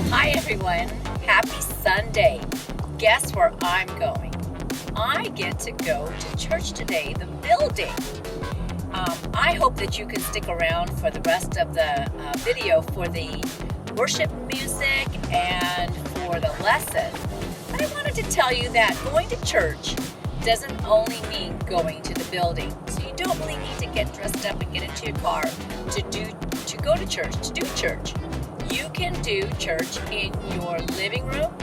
Hi everyone, happy Sunday. Guess where I'm going? I get to go to church today, the building. I hope that you can stick around for the rest of the video for the worship music and for the lesson. But I wanted to tell you that going to church doesn't only mean going to the building. So you don't really need to get dressed up and get into your car to go to church, to do church. You can do church in your living room,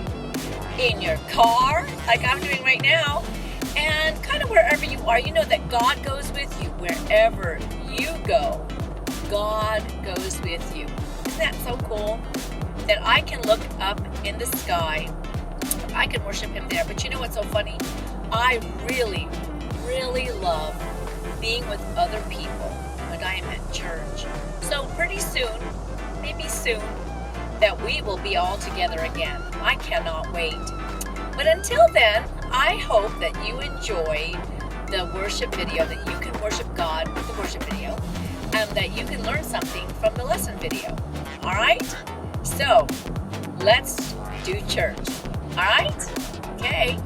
in your car, like I'm doing right now, and kind of wherever you are. You know that God goes with you wherever you go. God goes with you. Isn't that so cool? That I can look up in the sky. I can worship Him there. But you know what's so funny? I really, really love being with other people when I am at church. So pretty soon, maybe soon, that we will be all together again. I cannot wait. But until then, I hope that you enjoyed the worship video, that you can worship God with the worship video, and that you can learn something from the lesson video. All right? So, let's do church. All right? Okay.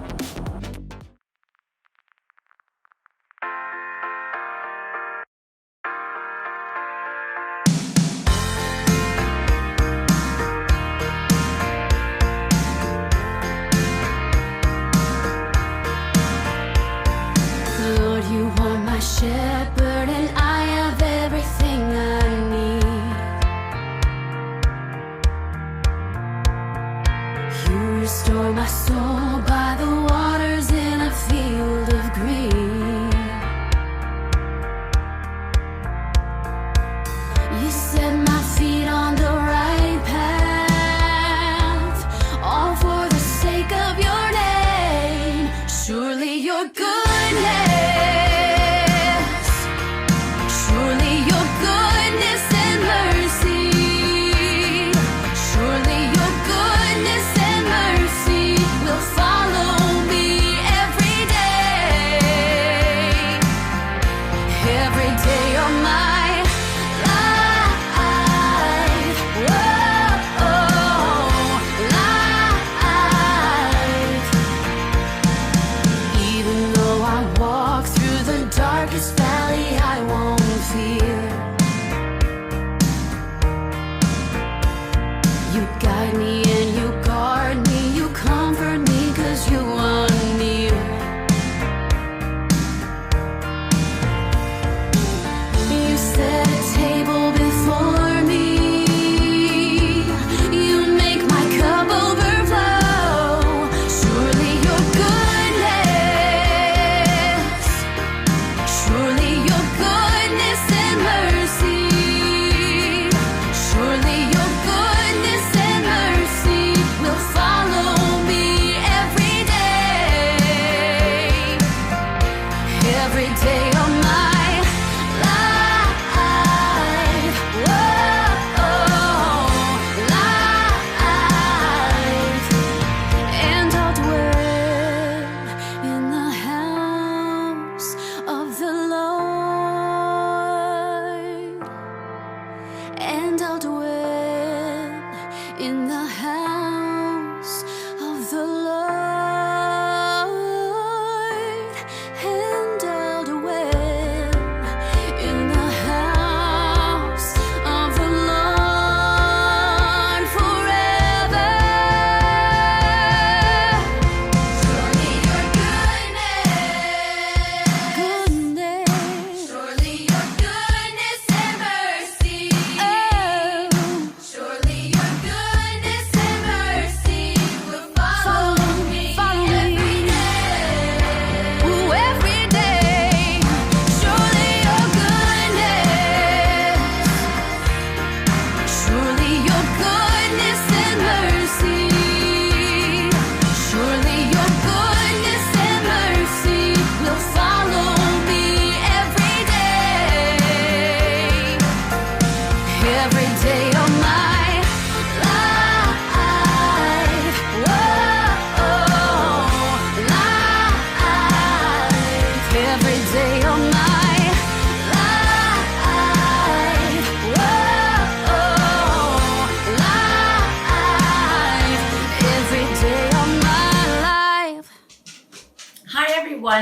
Lord, you are my shepherd, and I have everything I need. You restore my soul by the waters in a field of green. You set my feet on the right path, all for the sake of your name. Surely your goodness, surely your goodness and mercy, surely your goodness and mercy will follow me every day of my life.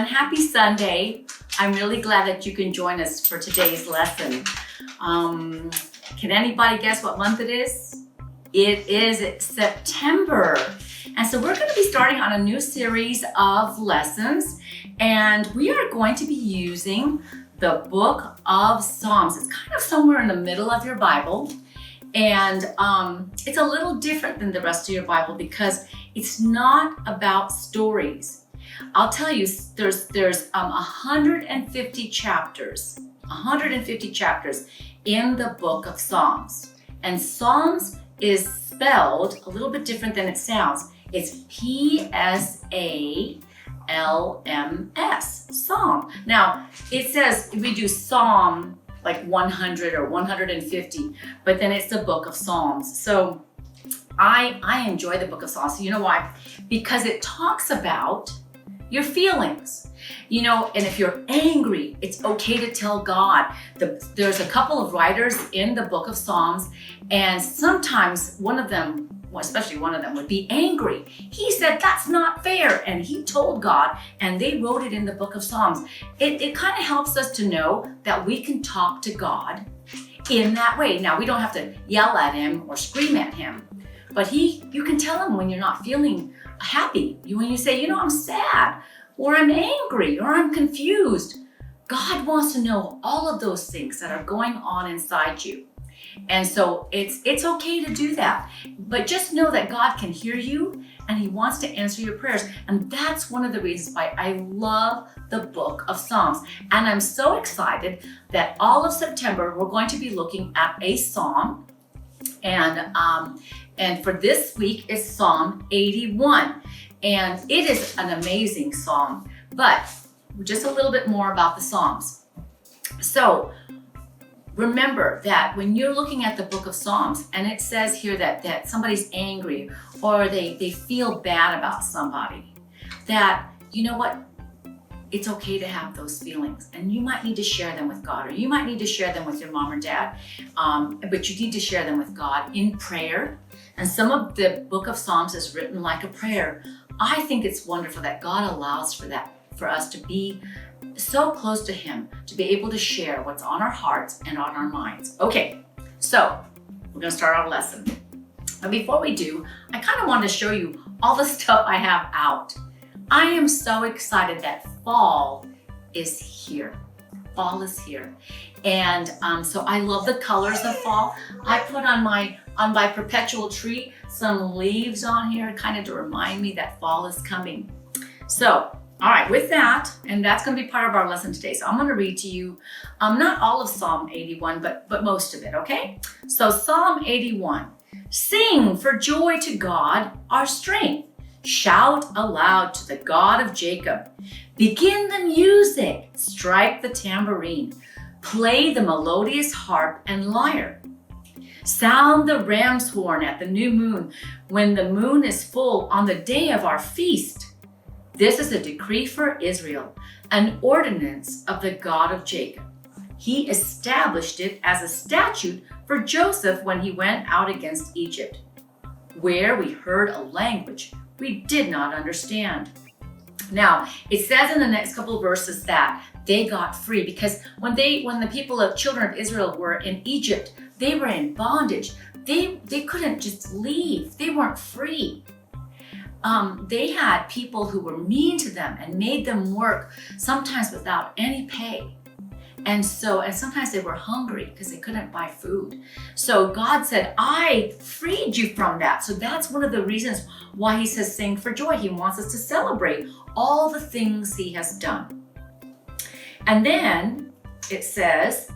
everyone. Happy Sunday. I'm really glad that you can join us for today's lesson. Can anybody guess what month it is? It is September. And so we're going to be starting on a new series of lessons, and we are going to be using the book of Psalms. It's kind of somewhere in the middle of your Bible, and it's a little different than the rest of your Bible because it's not about stories. I'll tell you, there's 150 chapters in the book of Psalms. And Psalms is spelled a little bit different than it sounds. It's P-S-A-L-M-S, Psalm. Now, it says we do Psalm like 100 or 150, but then it's the book of Psalms. So I enjoy the book of Psalms. So you know why? Because it talks about your feelings. You know, and if you're angry, it's okay to tell God. There's a couple of writers in the book of Psalms, and sometimes one of them, especially one of them, would be angry. He said, that's not fair. And he told God, and they wrote it in the book of Psalms. It kind of helps us to know that we can talk to God in that way. Now, we don't have to yell at him or scream at him, but you can tell him when you're not feeling happy. When you say, I'm sad, or I'm angry, or I'm confused. God wants to know all of those things that are going on inside you. And so it's okay to do that. But just know that God can hear you and he wants to answer your prayers. And that's one of the reasons why I love the book of Psalms. And I'm so excited that all of September, we're going to be looking at a psalm. And for this week is Psalm 81. And it is an amazing psalm, but just a little bit more about the Psalms. So remember that when you're looking at the book of Psalms and it says here that somebody's angry or they feel bad about somebody, that, you know what? It's okay to have those feelings, and you might need to share them with God, or you might need to share them with your mom or dad, but you need to share them with God in prayer. And some of the book of Psalms is written like a prayer. I think it's wonderful that God allows for us to be so close to him, to be able to share what's on our hearts and on our minds. Okay, so we're gonna start our lesson. But before we do, I kind of want to show you all the stuff I have out. I am so excited that fall is here. Fall is here. And so I love the colors of fall. I put on my perpetual tree some leaves on here kind of to remind me that fall is coming. So, all right, with that, and that's going to be part of our lesson today. So I'm going to read to you, not all of Psalm 81, but most of it, okay? So Psalm 81, sing for joy to God, our strength. Shout aloud to the God of Jacob. Begin the music, strike the tambourine, play the melodious harp and lyre. Sound the ram's horn at the new moon, when the moon is full on the day of our feast. This is a decree for Israel, an ordinance of the God of Jacob. He established it as a statute for Joseph when he went out against Egypt, where we heard a language we did not understand. Now, it says in the next couple of verses that they got free because when the children of Israel were in Egypt, they were in bondage. They couldn't just leave. They weren't free. They had people who were mean to them and made them work, sometimes without any pay. And sometimes they were hungry because they couldn't buy food. So God said, I freed you from that. So that's one of the reasons why he says sing for joy. He wants us to celebrate all the things he has done. And then it says,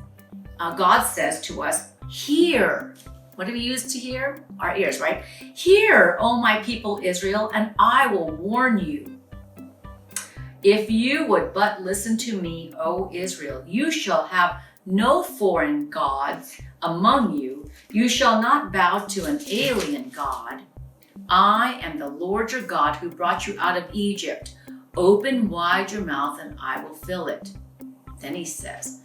God says to us, hear. What do we use to hear? Our ears, right? Hear, O my people Israel, and I will warn you. If you would but listen to me, O Israel, you shall have no foreign gods among you. You shall not bow to an alien god. I am the Lord your God who brought you out of Egypt. Open wide your mouth and I will fill it. Then he says,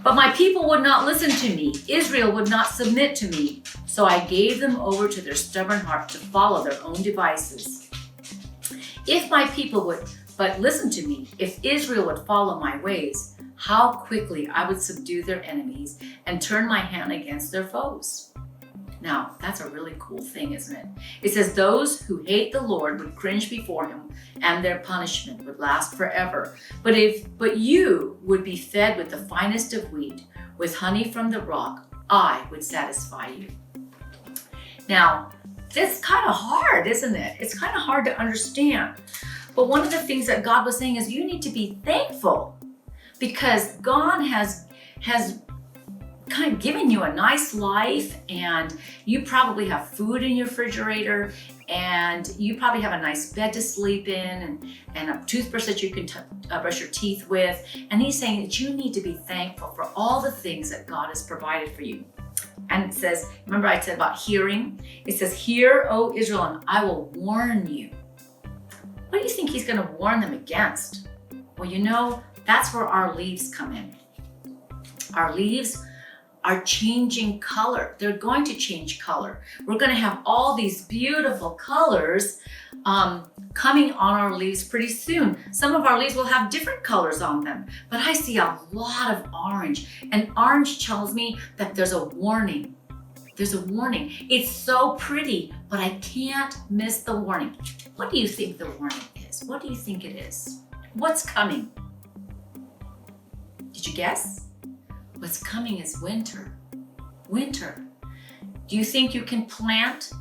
but my people would not listen to me. Israel would not submit to me. So I gave them over to their stubborn heart to follow their own devices. If my people would But listen to me, if Israel would follow my ways, how quickly I would subdue their enemies and turn my hand against their foes. Now, that's a really cool thing, isn't it? It says those who hate the Lord would cringe before him, and their punishment would last forever. But you would be fed with the finest of wheat, with honey from the rock. I would satisfy you. Now, that's kind of hard, isn't it? It's kind of hard to understand. But one of the things that God was saying is you need to be thankful, because God has kind of given you a nice life, and you probably have food in your refrigerator, and you probably have a nice bed to sleep in, and a toothbrush that you can brush your teeth with. And he's saying that you need to be thankful for all the things that God has provided for you. And it says, remember I said about hearing? It says, "Hear, O Israel, and I will warn you." What do you think he's going to warn them against? Well, you know, that's where our leaves come in. Our leaves are changing color. They're going to change color. We're going to have all these beautiful colors coming on our leaves pretty soon. Some of our leaves will have different colors on them, but I see a lot of orange, and orange tells me that there's a warning. There's a warning. It's so pretty, but I can't miss the warning. What do you think the warning is? What do you think it is? What's coming? Did you guess? What's coming is winter. Winter. Do you think you can plant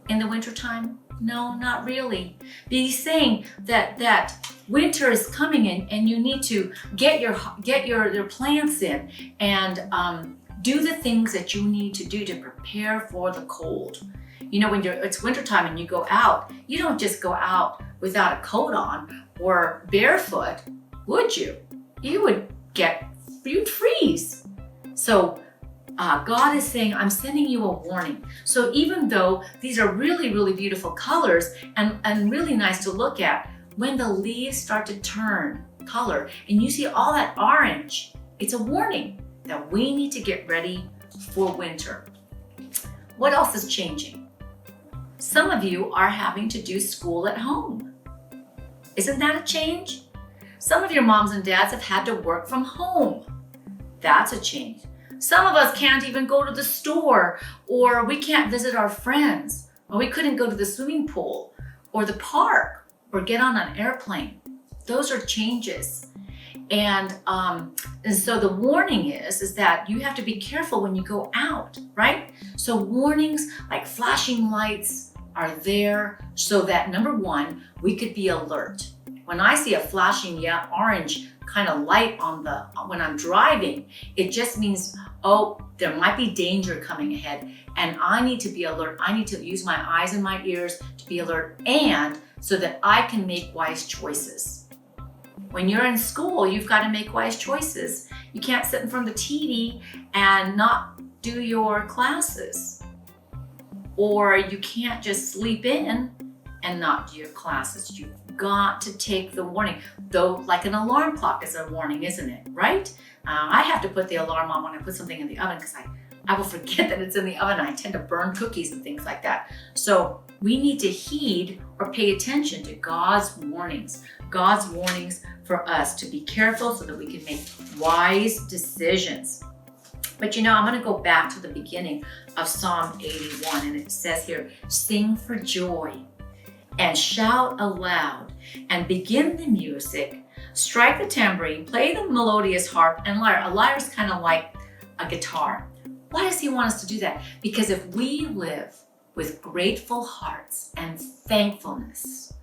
in the wintertime? No, not really. But he's saying that winter is coming in, and you need to get your plants in and do the things that you need to do to prepare for the cold. You know, when it's wintertime and you go out, you don't just go out without a coat on or barefoot, would you? You'd freeze. So God is saying, I'm sending you a warning. So even though these are really, really beautiful colors and really nice to look at, when the leaves start to turn color and you see all that orange, it's a warning that we need to get ready for winter. What else is changing? Some of you are having to do school at home. Isn't that a change? Some of your moms and dads have had to work from home. That's a change. Some of us can't even go to the store, or we can't visit our friends, or we couldn't go to the swimming pool or the park or get on an airplane. Those are changes. And so the warning is that you have to be careful when you go out, right? So warnings like flashing lights are there so that, number one, we could be alert. When I see a flashing orange kind of light when I'm driving, it just means, oh, there might be danger coming ahead, and I need to be alert. I need to use my eyes and my ears to be alert, and so that I can make wise choices. When you're in school, you've got to make wise choices. You can't sit in front of the TV and not do your classes. Or you can't just sleep in and not do your classes. You've got to take the warning. Though, like an alarm clock is a warning, isn't it? Right? I have to put the alarm on when I put something in the oven, because I will forget that it's in the oven. I tend to burn cookies and things like that. So we need to heed or pay attention to God's warnings. God's warnings for us to be careful so that we can make wise decisions. But you know, I'm going to go back to the beginning of Psalm 81, and it says here, "Sing for joy and shout aloud and begin the music, strike the tambourine, play the melodious harp and lyre." A lyre is kind of like a guitar. Why does he want us to do that? Because if we live with grateful hearts and thankfulness,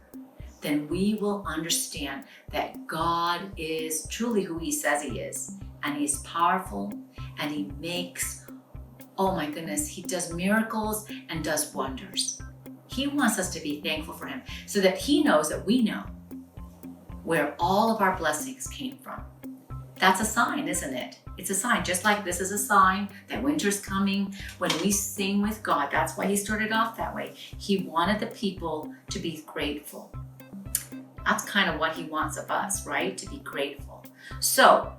then we will understand that God is truly who he says he is, and he's powerful, and he makes, oh my goodness, he does miracles and does wonders. He wants us to be thankful for him so that he knows that we know where all of our blessings came from. That's a sign, isn't it? It's a sign, just like this is a sign that winter's coming. When we sing with God, that's why he started off that way. He wanted the people to be grateful. That's kind of what he wants of us, right? To be grateful. So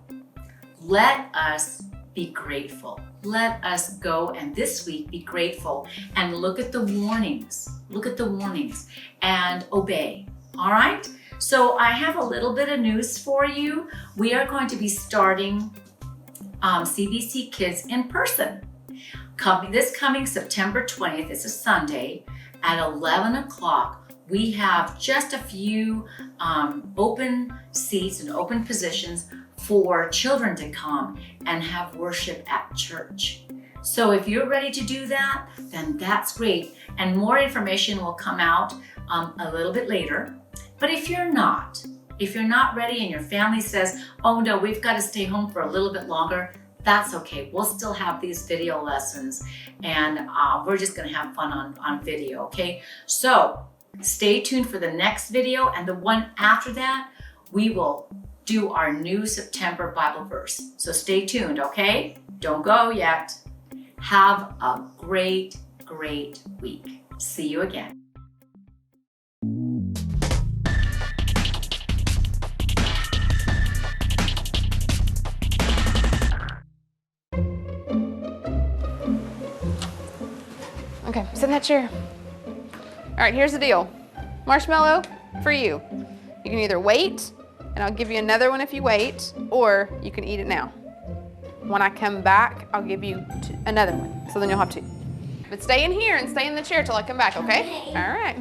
let us be grateful. Let us go and this week be grateful and look at the warnings. Look at the warnings and obey. All right? So I have a little bit of news for you. We are going to be starting CBC Kids in person. This coming September 20th, it's a Sunday, at 11 o'clock. We have just a few open seats and open positions for children to come and have worship at church. So if you're ready to do that, then that's great. And more information will come out a little bit later. But if you're not ready and your family says, oh no, we've got to stay home for a little bit longer, that's okay. We'll still have these video lessons, and we're just going to have fun on video, okay? So stay tuned for the next video, and the one after that, we will do our new September Bible verse. So stay tuned, okay? Don't go yet. Have a great, great week. See you again. Okay, sit in that chair. All right, here's the deal. Marshmallow for you. You can either wait, and I'll give you another one if you wait, or you can eat it now. When I come back, I'll give you another one, so then you'll have two. But stay in here and stay in the chair till I come back, okay? All right.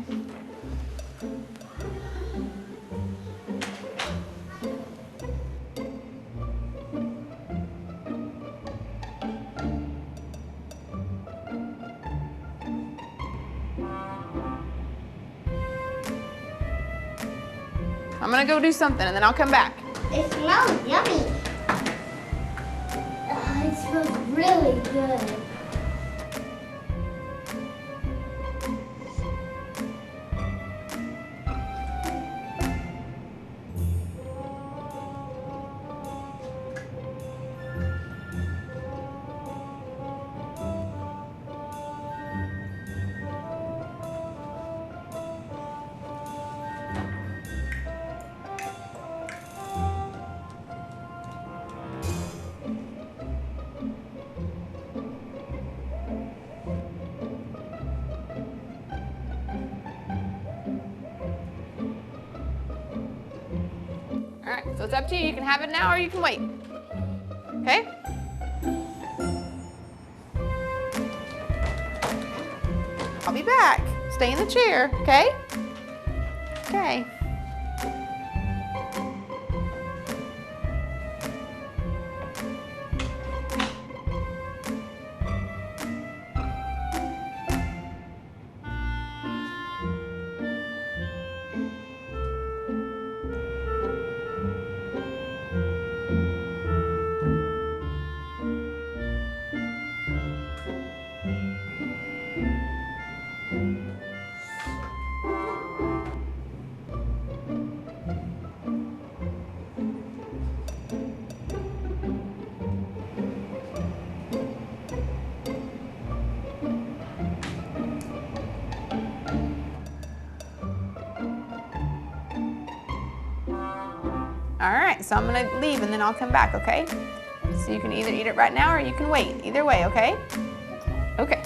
I'm gonna go do something and then I'll come back. It smells yummy. It smells really good. All right, so it's up to you. You can have it now or you can wait. Okay? I'll be back. Stay in the chair, okay? Okay. All right, so I'm gonna leave and then I'll come back, okay? So you can either eat it right now or you can wait. Either way, okay? Okay.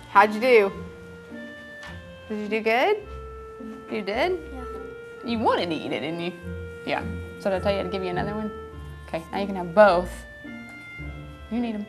How'd you do? Did you do good? You did? Yeah. You wanted to eat it, didn't you? Yeah. So did I tell you to give you another one? Okay, now you can have both. You need them.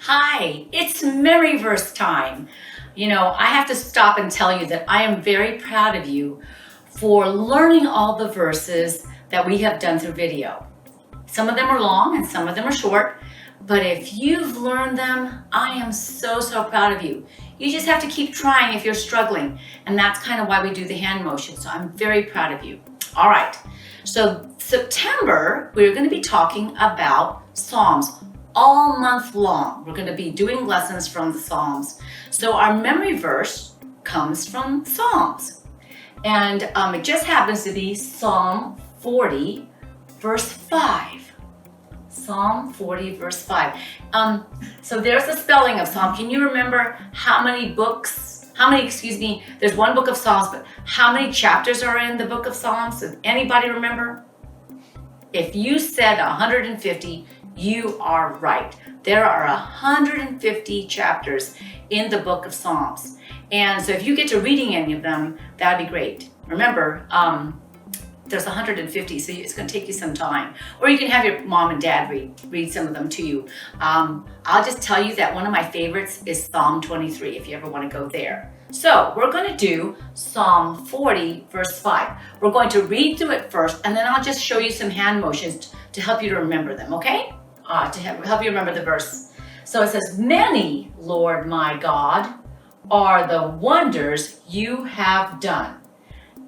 Hi, it's Maryverse time. You know, I have to stop and tell you that I am very proud of you for learning all the verses that we have done through video. Some of them are long and some of them are short, but if you've learned them, I am so, so proud of you. You just have to keep trying if you're struggling, and that's kind of why we do the hand motion, so I'm very proud of you. All right, so September, we're going to be talking about Psalms all month long. We're going to be doing lessons from the Psalms. So our memory verse comes from Psalms. And it just happens to be Psalm 40, verse 5. Psalm 40, verse 5. So there's the spelling of Psalm. Can you remember there's one book of Psalms, but how many chapters are in the book of Psalms? Does anybody remember? If you said 150, you are right. There are 150 chapters in the book of Psalms. And so if you get to reading any of them, that'd be great. Remember, there's 150, so it's going to take you some time. Or you can have your mom and dad read some of them to you. I'll just tell you that one of my favorites is Psalm 23, if you ever want to go there. So we're going to do Psalm 40, verse 5. We're going to read through it first, and then I'll just show you some hand motions to help you to remember them, okay? To help you remember the verse. So it says, "Many, Lord my God, are the wonders you have done.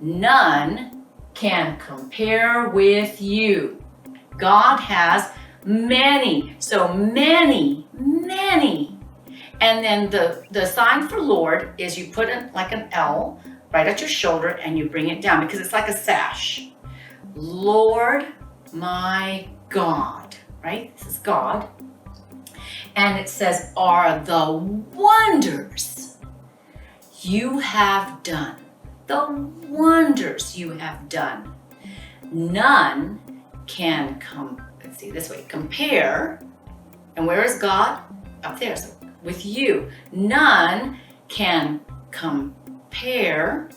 None can compare with you." God has many. So many. And then the sign for Lord is you put it like an L right at your shoulder and you bring it down because it's like a sash. Lord my God, right? This is God. And it says, "Are the wonders you have done." The wonders you have done. None can compare. And where is God? Up there, so with you. None can compare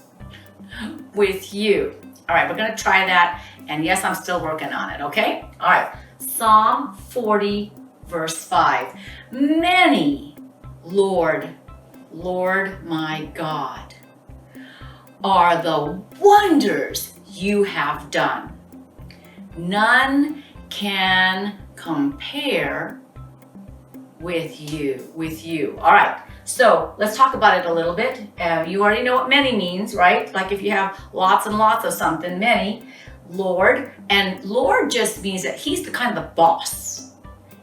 with you. All right, we're gonna try that. And yes, I'm still working on it, okay? All right, Psalm 40, verse 5. "Many, Lord my God, are the wonders you have done. None can compare with you. All right, so let's talk about it a little bit. You already know what many means, right? Like if you have lots and lots of something, many. Lord, and Lord just means that he's the kind of the boss.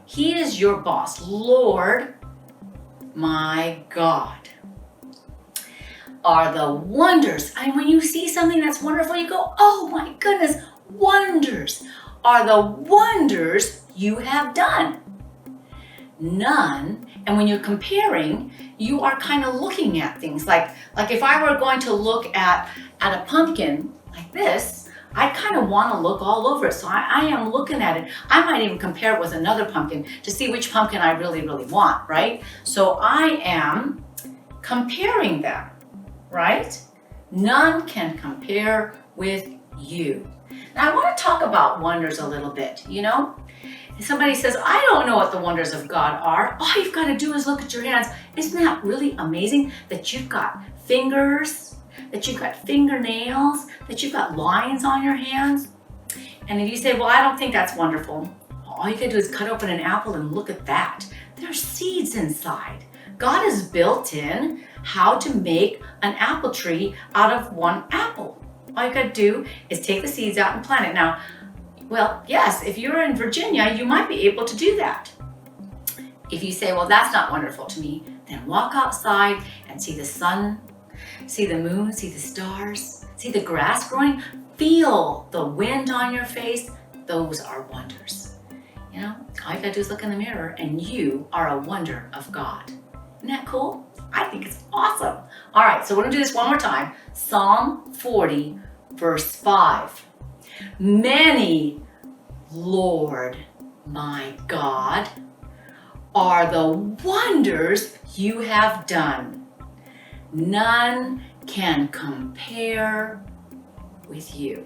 He is your boss. Lord, my God, are the wonders. I mean, when you see something that's wonderful, you go, "Oh my goodness, wonders are the wonders you have done." None, and when you're comparing, you are kind of looking at things like if I were going to look at a pumpkin like this, I kind of want to look all over it. So I am looking at it. I might even compare it with another pumpkin to see which pumpkin I really, really want, right? So I am comparing them, right? None can compare with you. Now I want to talk about wonders a little bit, you know? If somebody says, "I don't know what the wonders of God are," all you've got to do is look at your hands. Isn't that really amazing that you've got fingers, that you've got fingernails, that you've got lines on your hands? And if you say, "Well, I don't think that's wonderful," all you can do is cut open an apple and look at that. There's seeds inside. God has built in how to make an apple tree out of one apple. All you got to do is take the seeds out and plant it. Now, well, yes, if you're in Virginia, you might be able to do that. If you say, "Well, that's not wonderful to me," then walk outside and see the sun, see the moon, see the stars, see the grass growing, feel the wind on your face. Those are wonders. You know, all you gotta do is look in the mirror and you are a wonder of God. Isn't that cool? I think it's awesome. All right, so we're gonna do this one more time. Psalm 40, verse 5. "Many, Lord my God, are the wonders you have done. None can compare with you."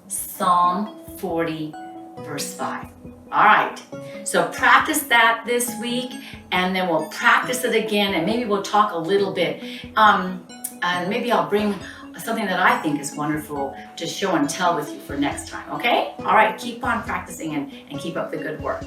Psalm 40, verse 5. All right, so practice that this week, and then we'll practice it again, and maybe we'll talk a little bit. And maybe I'll bring something that I think is wonderful to show and tell with you for next time, okay? All right, keep on practicing and keep up the good work.